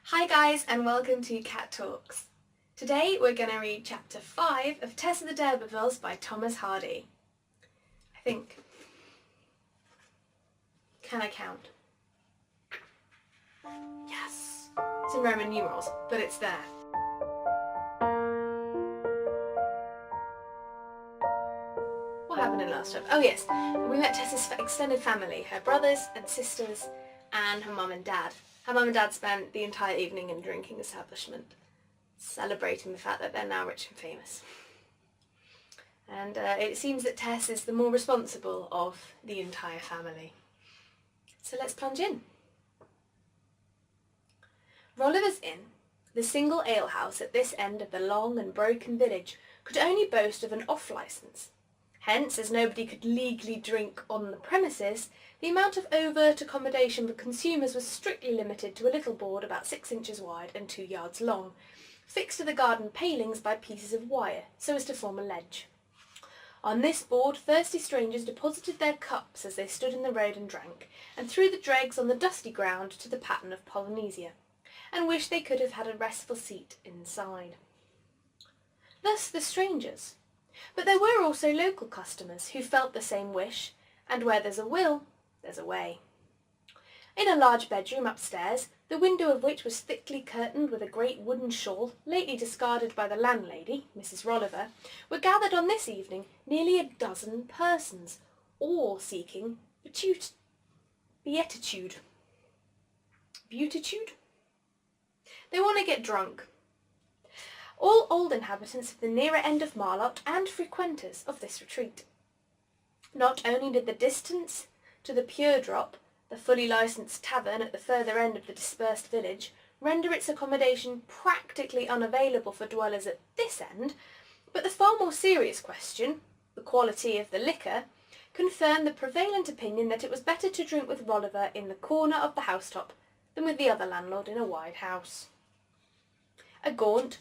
Hi guys and welcome to Cat Talks. Today we're going to read chapter 5 of Tess of the D'Urbervilles by Thomas Hardy. I think. Can I count? Yes! It's in Roman numerals, but it's there. What happened in last chapter? Oh yes, we met Tess's extended family, her brothers and sisters and her mum and dad. Her mum and dad spent the entire evening in a drinking establishment, celebrating the fact that they're now rich and famous. And it seems that Tess is the more responsible of the entire family. So let's plunge in. Rolliver's Inn, the single alehouse at this end of the long and broken village, could only boast of an off-licence. Hence, as nobody could legally drink on the premises, the amount of overt accommodation for consumers was strictly limited to a little board about 6 inches wide and 2 yards long, fixed to the garden palings by pieces of wire, so as to form a ledge. On this board, thirsty strangers deposited their cups as they stood in the road and drank, and threw the dregs on the dusty ground to the pattern of Polynesia, and wished they could have had a restful seat inside. Thus the strangers. But there were also local customers who felt the same wish, and where there's a will, there's a way. In a large bedroom upstairs, the window of which was thickly curtained with a great wooden shawl, lately discarded by the landlady, Mrs. Rolliver, were gathered on this evening nearly a dozen persons, all seeking beatitude. Beatitude? They want to get drunk. All old inhabitants of the nearer end of Marlott and frequenters of this retreat. Not only did the distance to the Pure Drop, the fully licensed tavern at the further end of the dispersed village, render its accommodation practically unavailable for dwellers at this end, but the far more serious question, the quality of the liquor, confirmed the prevalent opinion that it was better to drink with Rolliver in the corner of the housetop than with the other landlord in a wide house. A gaunt,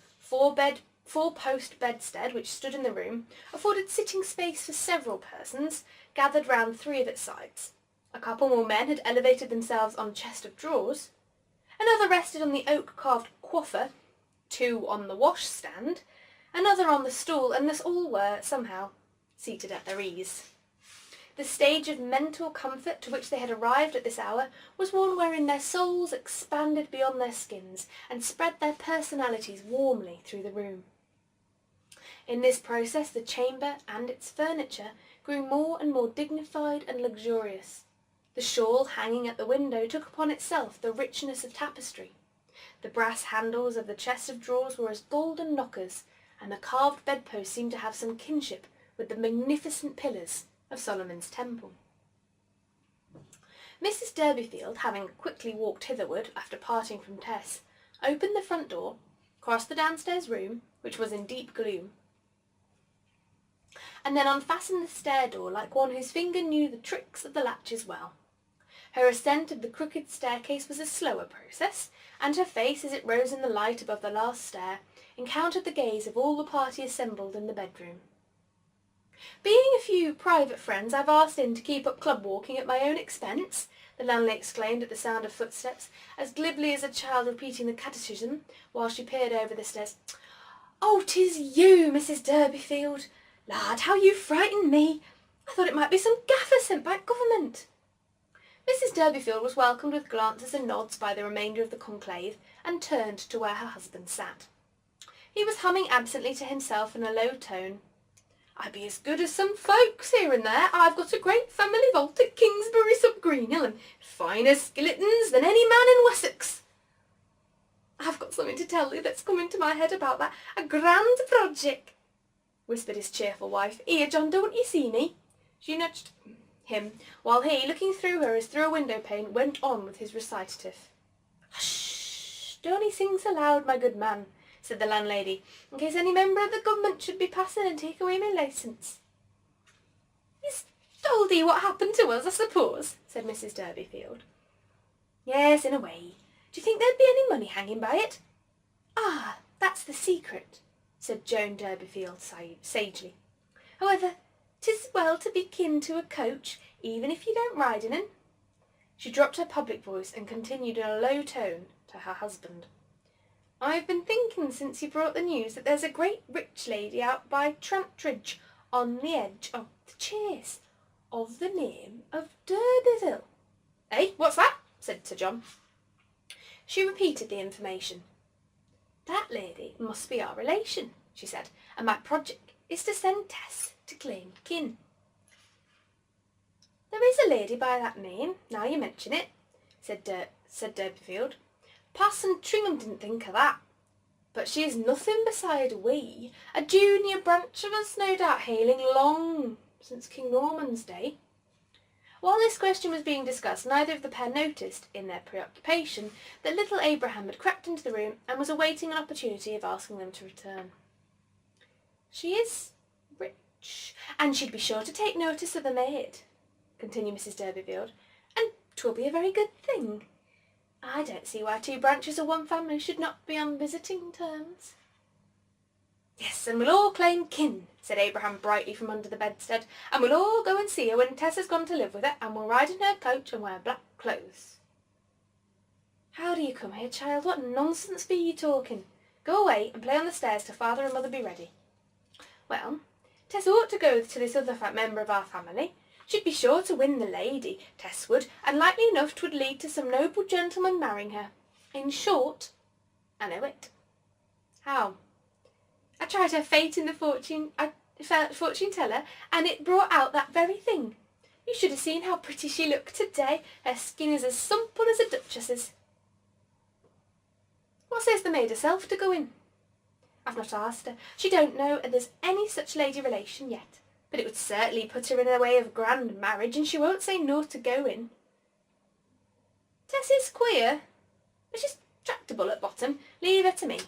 four-post bedstead which stood in the room afforded sitting space for several persons, gathered round 3 of its sides. A couple more men had elevated themselves on a chest of drawers. Another rested on the oak-carved quaffer, 2 on the washstand, another on the stool, and thus all were, somehow, seated at their ease. The stage of mental comfort to which they had arrived at this hour was one wherein their souls expanded beyond their skins and spread their personalities warmly through the room. In this process the chamber and its furniture grew more and more dignified and luxurious. The shawl hanging at the window took upon itself the richness of tapestry. The brass handles of the chest of drawers were as golden knockers, and the carved bedpost seemed to have some kinship with the magnificent pillars of Solomon's temple. Mrs. D'Urberville, having quickly walked hitherward after parting from Tess, opened the front door, crossed the downstairs room, which was in deep gloom, and then unfastened the stair door like one whose finger knew the tricks of the latches well. Her ascent of the crooked staircase was a slower process, and her face, as it rose in the light above the last stair, encountered the gaze of all the party assembled in the bedroom. "Being a few private friends, I've asked in to keep up club walking at my own expense," the landlady exclaimed at the sound of footsteps, as glibly as a child repeating the catechism, while she peered over the stairs. "Oh, 'tis you, Mrs. D'Urberville! Lad, how you frightened me! I thought it might be some gaffer sent by government." Mrs. D'Urberville was welcomed with glances and nods by the remainder of the conclave, and turned to where her husband sat. He was humming absently to himself in a low tone. "I be as good as some folks here and there. I've got a great family vault at Kingsbury sub Greenhill, and finer skeletons than any man in Wessex. I've got something to tell you that's come into my head about that, a grand project," whispered his cheerful wife. "Here, John, don't you see me?" She nudged him, while he, looking through her as through a window-pane, went on with his recitative. "Hush! Don't 'ee sing so loud, my good man," said the landlady, "in case any member of the government should be passing and take away my licence." "He's told thee what happened to us, I suppose?" said Mrs. D'Urberville. "Yes, in a way. Do you think there'd be any money hanging by it?" "Ah, that's the secret," said Joan D'Urberville sagely. "However, 'tis well to be kin to a coach, even if you don't ride in 'un. She dropped her public voice and continued in a low tone to her husband. "I've been thinking since you brought the news that there's a great rich lady out by Trantridge on the edge of the Chase, of the name of D'Urberville." "Eh, what's that?" said Sir John. She repeated the information. "That lady must be our relation," she said, "and my project is to send Tess to claim kin." "There is a lady by that name, now you mention it," said D'Urberville. "Parson Tringham didn't think of that. But she is nothing beside a junior branch of us, no doubt hailing long since King Norman's day." While this question was being discussed, neither of the pair noticed, in their preoccupation, that little Abraham had crept into the room and was awaiting an opportunity of asking them to return. "She is rich, and she'd be sure to take notice of the maid," continued Mrs. D'Urberville, "and 'twill be a very good thing. I don't see why two branches of one family should not be on visiting terms." "Yes, and we'll all claim kin," said Abraham brightly from under the bedstead, "and we'll all go and see her when Tess has gone to live with her, and we'll ride in her coach and wear black clothes." "How do you come here, child? What nonsense be you talking? Go away and play on the stairs till father and mother be ready." "Well, Tess ought to go to this other member of our family. She'd be sure to win the lady, Tess would, and likely enough 'twould lead to some noble gentleman marrying her. In short, I know it." "How?" "I tried her fate in the fortune teller, and it brought out that very thing. You should have seen how pretty she looked to-day. Her skin is as supple as a duchess's." "What says the maid herself to go in?" "I've not asked her. She don't know there's any such lady relation yet. But it would certainly put her in the way of a grand marriage, and she won't say no to going." "Tess is queer, but she's tractable at bottom. Leave her to me."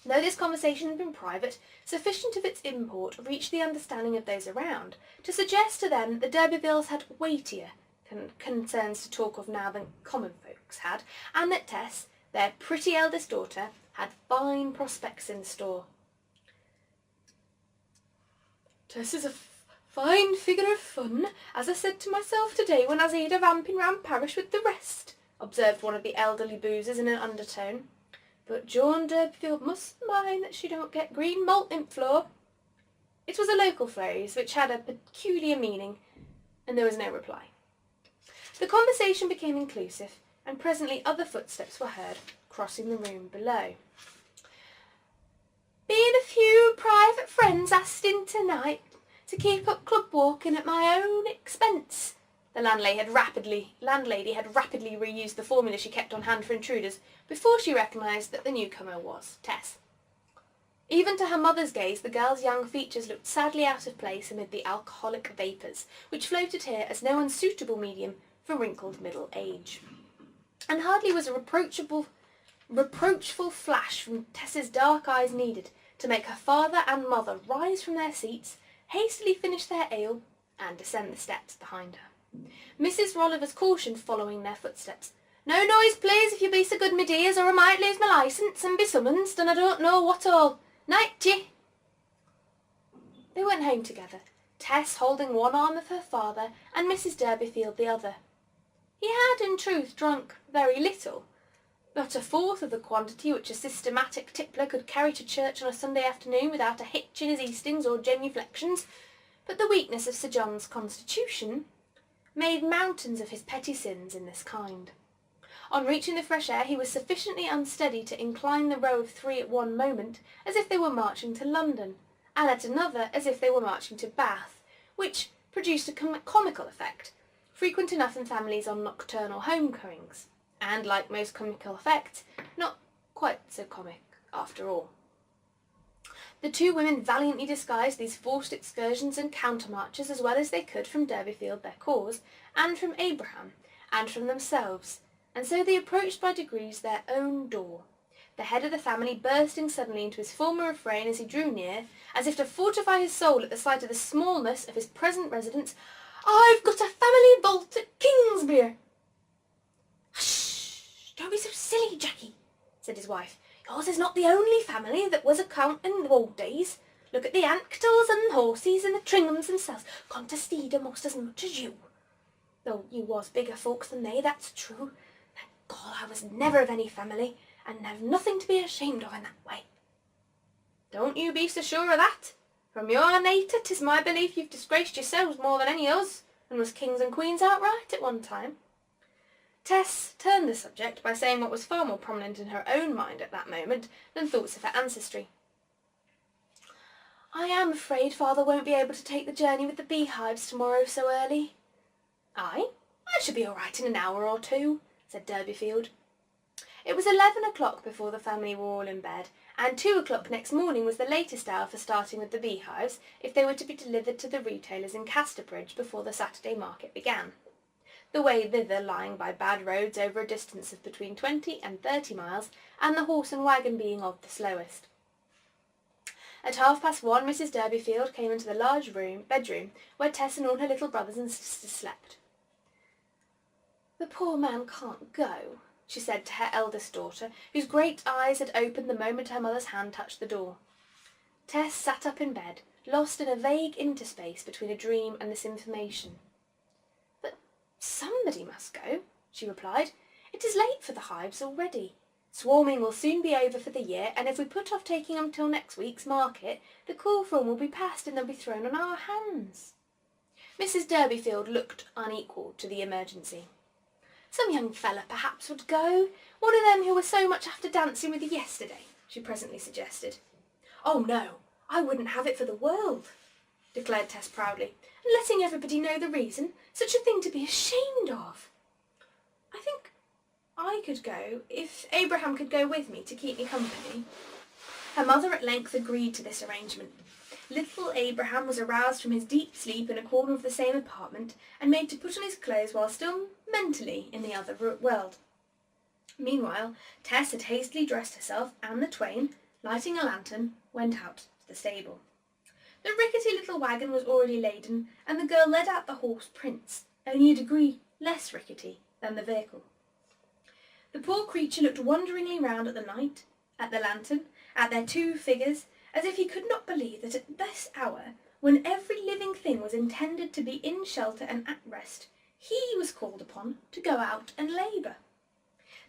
Though this conversation had been private, sufficient of its import reached the understanding of those around to suggest to them that the D'Urbervilles had weightier concerns to talk of now than common folks had, and that Tess, their pretty eldest daughter, had fine prospects in store. "Tess is a fine figure of fun, as I said to myself to-day when I seed her vamping round parish with the rest," observed one of the elderly boozers in an undertone. "But John D'Urberville must mind that she don't get green malt in floor." It was a local phrase which had a peculiar meaning, and there was no reply. The conversation became inclusive, and presently other footsteps were heard crossing the room below. "Being a few private friends asked in tonight to keep up club walking at my own expense." The landlady had rapidly reused the formula she kept on hand for intruders before she recognised that the newcomer was Tess. Even to her mother's gaze, the girl's young features looked sadly out of place amid the alcoholic vapours which floated here as no unsuitable medium for wrinkled middle age. And hardly was a reproachful flash from Tess's dark eyes needed to make her father and mother rise from their seats, hastily finish their ale, and descend the steps behind her. Mrs. Rolliver's caution following their footsteps. "No noise, please, if you be so good, me dears, or I might lose my licence and be summoned, and I don't know what all. Night ye." They went home together, Tess holding one arm of her father and Mrs. D'Urberville the other. He had, in truth, drunk very little, not a fourth of the quantity which a systematic tippler could carry to church on a Sunday afternoon without a hitch in his eastings or genuflections, but the weakness of Sir John's constitution made mountains of his petty sins in this kind. On reaching the fresh air he was sufficiently unsteady to incline the row of three at one moment as if they were marching to London, and at another as if they were marching to Bath, which produced a comical effect, frequent enough in families on nocturnal homecomings, and, like most comical effects, not quite so comic after all. The two women valiantly disguised these forced excursions and countermarches as well as they could from D'Urberville their cause, and from Abraham, and from themselves, and so they approached by degrees their own door, the head of the family bursting suddenly into his former refrain as he drew near, as if to fortify his soul at the sight of the smallness of his present residence. "I've got a family vault at Kingsmere." "Hush! Don't be so silly, Jackie," said his wife. "Yours is not the only family that was a count in the old days. Look at the Anctals and Horseys and the Tringhams themselves, gone to steed almost as much as you." though you was bigger folks than they, that's true. Thank God I was never of any family, and have nothing to be ashamed of in that way. Don't you be so sure of that. From your nater, 'tis my belief you've disgraced yourselves more than any us, and was kings and queens outright at one time. Tess turned the subject by saying what was far more prominent in her own mind at that moment than thoughts of her ancestry. I am afraid father won't be able to take the journey with the beehives tomorrow so early. I should be all right in an hour or two, said Durbeyfield. It was 11 o'clock before the family were all in bed, and 2 o'clock next morning was the latest hour for starting with the beehives if they were to be delivered to the retailers in Casterbridge before the Saturday market began, the way thither lying by bad roads over a distance of between 20 and 30 miles, and the horse and waggon being of the slowest. At 1:30, Mrs. Durbeyfield came into the large bedroom where Tess and all her little brothers and sisters slept. The poor man can't go, she said to her eldest daughter, whose great eyes had opened the moment her mother's hand touched the door. Tess sat up in bed, lost in a vague interspace between a dream and this information. But somebody must go, she replied. It is late for the hives already. Swarming will soon be over for the year, and if we put off taking them till next week's market, the call-from will be past and they'll be thrown on our hands. Mrs. Durbeyfield looked unequal to the emergency. Some young fella perhaps would go, one of them who were so much after dancing with you yesterday, she presently suggested. Oh no, I wouldn't have it for the world, declared Tess proudly, and letting everybody know the reason, such a thing to be ashamed of. I think I could go, if Abraham could go with me to keep me company. Her mother at length agreed to this arrangement. Little Abraham was aroused from his deep sleep in a corner of the same apartment and made to put on his clothes while still mentally in the other world. Meanwhile, Tess had hastily dressed herself, and the twain, lighting a lantern, went out to the stable. The rickety little waggon was already laden, and the girl led out the horse Prince, only a degree less rickety than the vehicle. The poor creature looked wonderingly round at the night, at the lantern, at their two figures, as if he could not believe that at this hour, when every living thing was intended to be in shelter and at rest, he was called upon to go out and labour.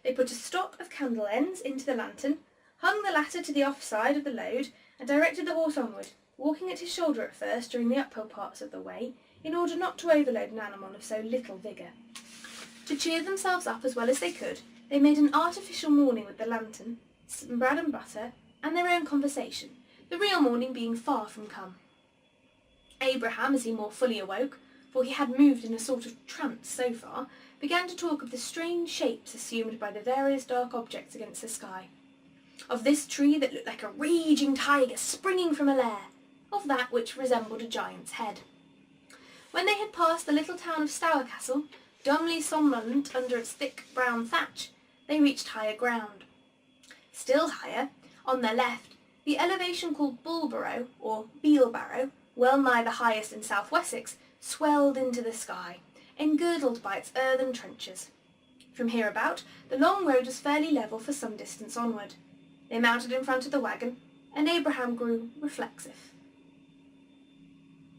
They put a stop of candle ends into the lantern, hung the latter to the off side of the load, and directed the horse onward, walking at his shoulder at first during the uphill parts of the way, in order not to overload an animal of so little vigour. To cheer themselves up as well as they could, they made an artificial morning with the lantern, some bread and butter, and their own conversation, the real morning being far from come. Abraham, as he more fully awoke, for he had moved in a sort of trance so far, began to talk of the strange shapes assumed by the various dark objects against the sky, of this tree that looked like a raging tiger springing from a lair, of that which resembled a giant's head. When they had passed the little town of Stourcastle, dumbly somnolent under its thick brown thatch, they reached higher ground. Still higher, on their left, the elevation called Bulbarrow, or Beelbarrow, well nigh the highest in South Wessex, swelled into the sky, engirdled by its earthen trenches. From hereabout, the long road was fairly level for some distance onward. They mounted in front of the waggon, and Abraham grew reflexive.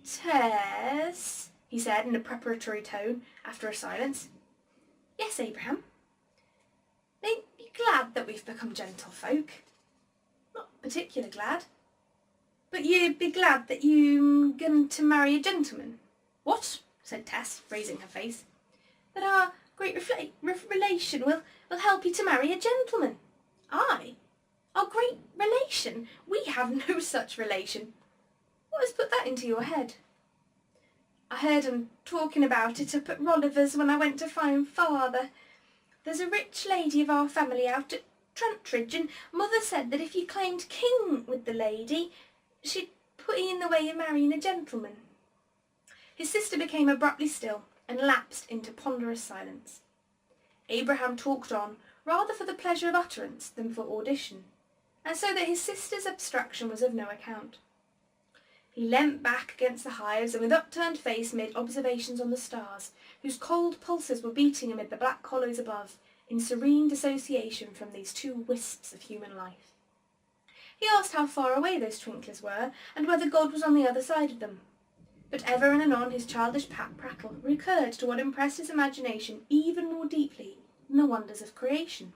"Tess," he said in a preparatory tone, after a silence. "Yes, Abraham?" "Ain't you glad that we've become gentlefolk?" "Not particular glad." "But you'd be glad that you're going to marry a gentleman?" "What?" said Tess, raising her face. "That our great relation will help you to marry a gentleman." "I? Our great relation? We have no such relation. What has put that into your head?" "I heard 'em talking about it up at Rolliver's when I went to find father. There's a rich lady of our family out at Trantridge, and mother said that if you claimed king with the lady, she'd put you in the way of marrying a gentleman." His sister became abruptly still and lapsed into ponderous silence. Abraham talked on, rather for the pleasure of utterance than for audition, and so that his sister's abstraction was of no account. He leant back against the hives and with upturned face made observations on the stars, whose cold pulses were beating amid the black hollows above, in serene dissociation from these two wisps of human life. He asked how far away those twinklers were, and whether God was on the other side of them. But ever and anon his childish prattle recurred to what impressed his imagination even more deeply than the wonders of creation.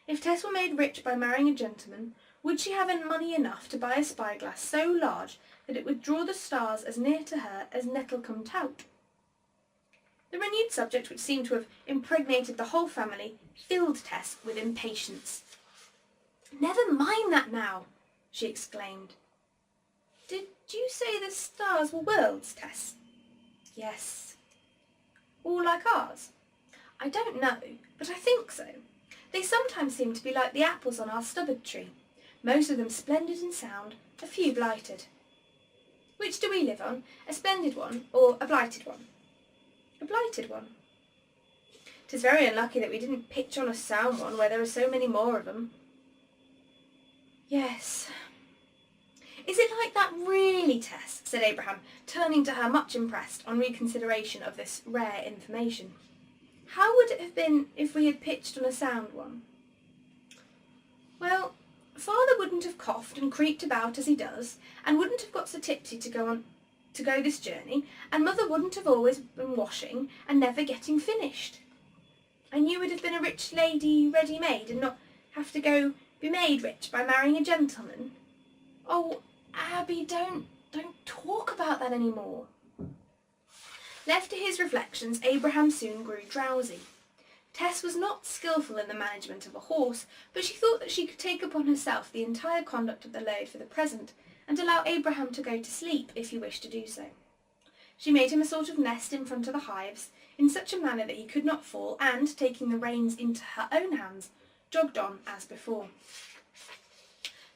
If Tess were made rich by marrying a gentleman, would she have money enough to buy a spyglass so large that it would draw the stars as near to her as Nettlecombe Tout? The renewed subject, which seemed to have impregnated the whole family, filled Tess with impatience. "Never mind that now," she exclaimed. "Did you say the stars were worlds, Tess?" "Yes." "All like ours?" "I don't know, but I think so. They sometimes seem to be like the apples on our stubbard tree, most of them splendid in sound, a few blighted." "Which do we live on, a splendid one or a blighted one?" "A blighted one." "'Tis very unlucky that we didn't pitch on a sound one where there are so many more of them." "Yes." "Is it like that really, Tess?" said Abraham, turning to her much impressed on reconsideration of this rare information. "How would it have been if we had pitched on a sound one?" "Well, father wouldn't have coughed and creaked about as he does, and wouldn't have got so tipsy to go this journey, and mother wouldn't have always been washing and never getting finished. And you would have been a rich lady ready-made and not have to be made rich by marrying a gentleman." "Oh, Abby, don't talk about that any more." Left to his reflections, Abraham soon grew drowsy. Tess was not skilful in the management of a horse, but she thought that she could take upon herself the entire conduct of the load for the present, and allow Abraham to go to sleep if he wished to do so. She made him a sort of nest in front of the hives, in such a manner that he could not fall, and, taking the reins into her own hands, jogged on as before.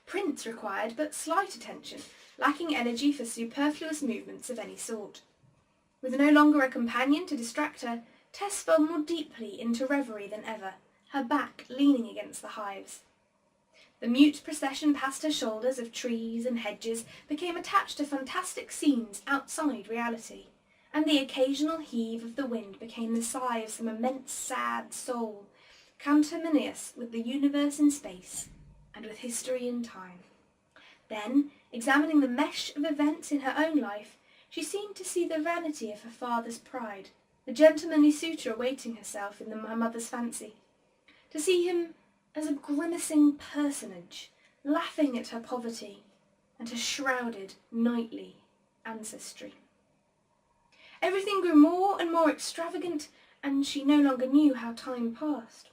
Prince required but slight attention, lacking energy for superfluous movements of any sort. With no longer a companion to distract her, Tess fell more deeply into reverie than ever, her back leaning against the hives. The mute procession past her shoulders of trees and hedges became attached to fantastic scenes outside reality, and the occasional heave of the wind became the sigh of some immense sad soul, conterminous with the universe in space, and with history in time. Then, examining the mesh of events in her own life, she seemed to see the vanity of her father's pride, the gentlemanly suitor awaiting herself in her mother's fancy, to see him as a grimacing personage, laughing at her poverty and her shrouded, knightly ancestry. Everything grew more and more extravagant, and she no longer knew how time passed.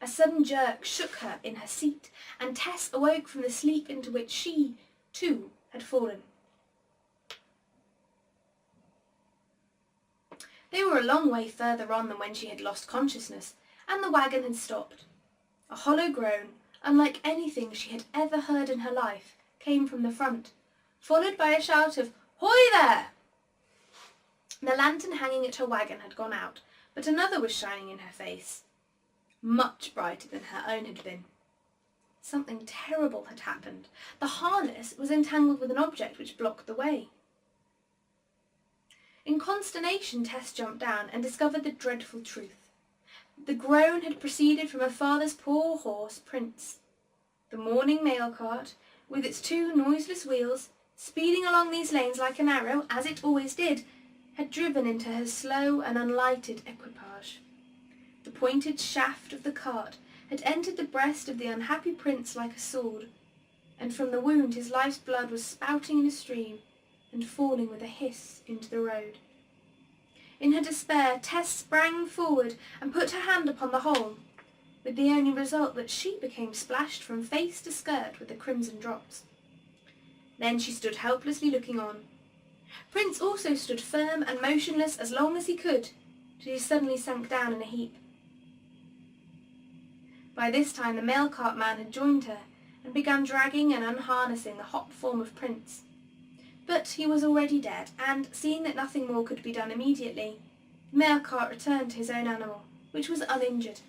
A sudden jerk shook her in her seat, and Tess awoke from the sleep into which she, too, had fallen. They were a long way further on than when she had lost consciousness, and the wagon had stopped. A hollow groan, unlike anything she had ever heard in her life, came from the front, followed by a shout of "Hoy there!" The lantern hanging at her wagon had gone out, but another was shining in her face, much brighter than her own had been. Something terrible had happened. The harness was entangled with an object which blocked the way. In consternation, Tess jumped down and discovered the dreadful truth. The groan had proceeded from her father's poor horse, Prince. The morning mail cart, with its two noiseless wheels, speeding along these lanes like an arrow, as it always did, had driven into her slow and unlighted equipage. The pointed shaft of the cart had entered the breast of the unhappy prince like a sword, and from the wound his life's blood was spouting in a stream and falling with a hiss into the road. In her despair, Tess sprang forward and put her hand upon the hole, with the only result that she became splashed from face to skirt with the crimson drops. Then she stood helplessly looking on. Prince also stood firm and motionless as long as he could, till he suddenly sank down in a heap. By this time the mail cart man had joined her, and began dragging and unharnessing the hot form of Prince. But he was already dead, and, seeing that nothing more could be done immediately, the mail cart returned to his own animal, which was uninjured.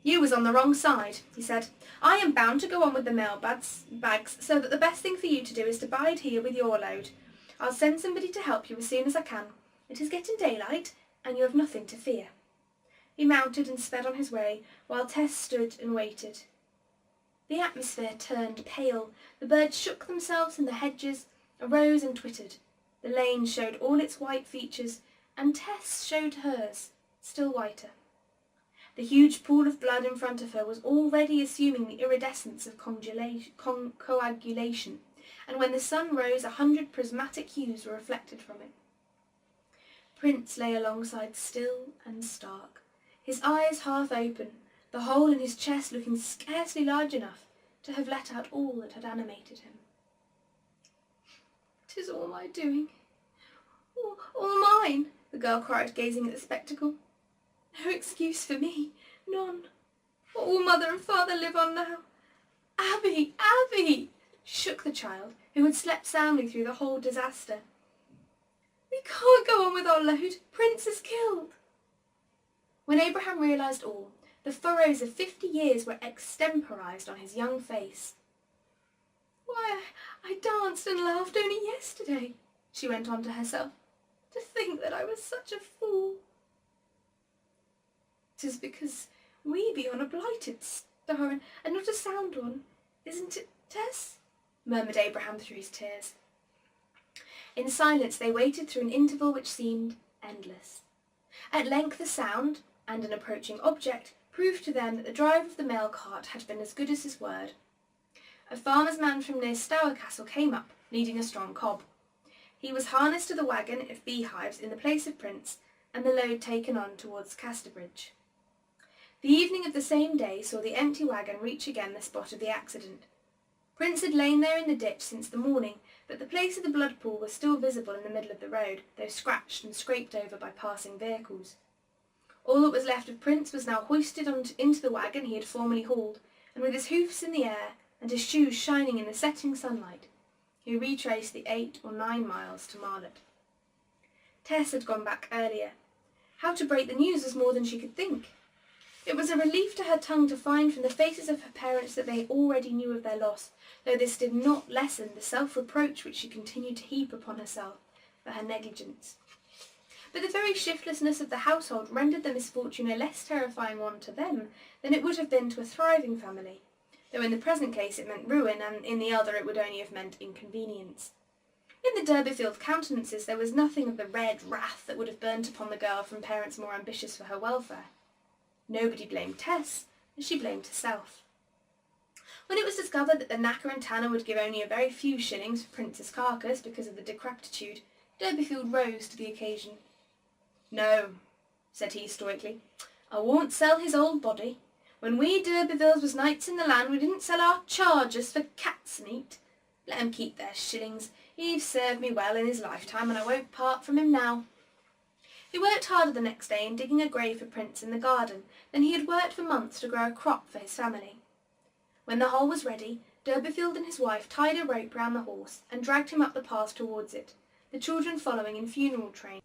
"You was on the wrong side," he said. "I am bound to go on with the mail bags, so that the best thing for you to do is to bide here with your load. I'll send somebody to help you as soon as I can. It is getting daylight, and you have nothing to fear." He mounted and sped on his way, while Tess stood and waited. The atmosphere turned pale, the birds shook themselves in the hedges, arose and twittered. The lane showed all its white features, and Tess showed hers, still whiter. The huge pool of blood in front of her was already assuming the iridescence of coagulation, and when the sun rose 100 prismatic hues were reflected from it. Prince lay alongside, still and stark, his eyes half open, the hole in his chest looking scarcely large enough to have let out all that had animated him. "'Tis all my doing, all mine," the girl cried, gazing at the spectacle. "No excuse for me, none. What will mother and father live on now? Abby, Abby!" shook the child, who had slept soundly through the whole disaster. "We can't go on with our load. Prince is killed." When Abraham realised all, the furrows of 50 years were extemporised on his young face. "Why, I danced and laughed only yesterday," she went on to herself. "To think that I was such a fool." "'Tis because we be on a blighted star and not a sound one, isn't it, Tess?" murmured Abraham through his tears. In silence they waited through an interval which seemed endless. At length a sound, and an approaching object, proved to them that the driver of the mail cart had been as good as his word. A farmer's man from near Stour Castle came up, leading a strong cob. He was harnessed to the waggon of beehives in the place of Prince, and the load taken on towards Casterbridge. The evening of the same day saw the empty waggon reach again the spot of the accident. Prince had lain there in the ditch since the morning, but the place of the blood pool was still visible in the middle of the road, though scratched and scraped over by passing vehicles. All that was left of Prince was now hoisted into the waggon he had formerly hauled, and with his hoofs in the air and his shoes shining in the setting sunlight, he retraced the 8 or 9 miles to Marlott. Tess had gone back earlier. How to break the news was more than she could think. It was a relief to her tongue to find from the faces of her parents that they already knew of their loss, though this did not lessen the self-reproach which she continued to heap upon herself for her negligence. But the very shiftlessness of the household rendered the misfortune a less terrifying one to them than it would have been to a thriving family, though in the present case it meant ruin, and in the other it would only have meant inconvenience. In the D'Urberfield countenances there was nothing of the red wrath that would have burnt upon the girl from parents more ambitious for her welfare. Nobody blamed Tess, as she blamed herself. When it was discovered that the knacker and tanner would give only a very few shillings for Prince's carcass because of the decrepitude, D'Urberfield rose to the occasion. "No," said he stoically, "I won't sell his old body. When we D'Urbervilles was knights in the land, we didn't sell our chargers for cat's meat. Let 'em keep their shillings. He've served me well in his lifetime, and I won't part from him now." He worked harder the next day in digging a grave for Prince in the garden than he had worked for months to grow a crop for his family. When the hole was ready, D'Urberfield and his wife tied a rope round the horse and dragged him up the path towards it, the children following in funeral train.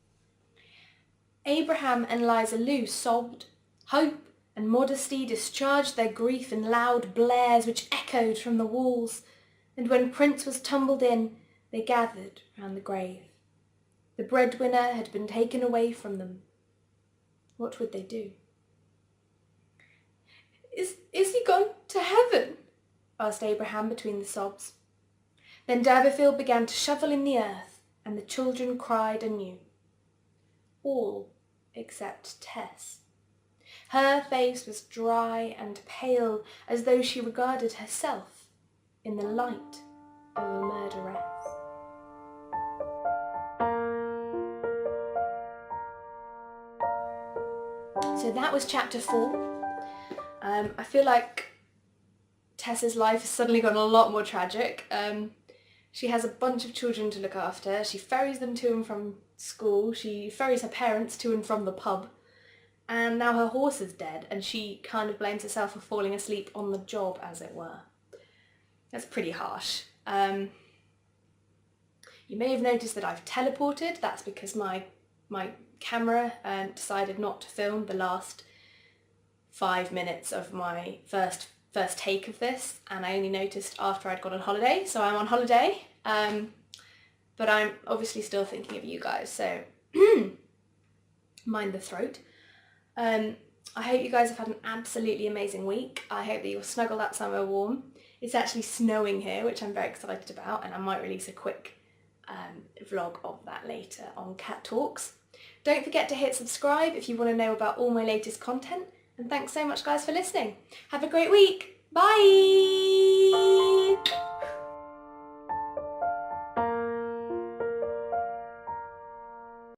Abraham and Liza Lou sobbed. Hope and modesty discharged their grief in loud blares which echoed from the walls, and when Prince was tumbled in, they gathered round the grave. The breadwinner had been taken away from them. What would they do? Is he gone to heaven?" asked Abraham between the sobs. Then D'Urberfield began to shovel in the earth, and the children cried anew. All except Tess. Her face was dry and pale, as though she regarded herself in the light of a murderess. So that was chapter 4. I feel like Tess's life has suddenly gotten a lot more tragic. She has a bunch of children to look after. She ferries them to and from school. She ferries her parents to and from the pub. And now her horse is dead, and she kind of blames herself for falling asleep on the job, as it were. That's pretty harsh. You may have noticed that I've teleported. That's because my camera decided not to film the last 5 minutes of my first take of this, and I only noticed after I'd gone on holiday, so I'm on holiday, but I'm obviously still thinking of you guys, so mind the throat. I hope you guys have had an absolutely amazing week. I hope that you're snuggled up somewhere warm. It's actually snowing here, which I'm very excited about, and I might release a quick vlog of that later on Cat Talks. Don't forget to hit subscribe if you want to know about all my latest content, and thanks so much guys for listening. Have a great week. Bye!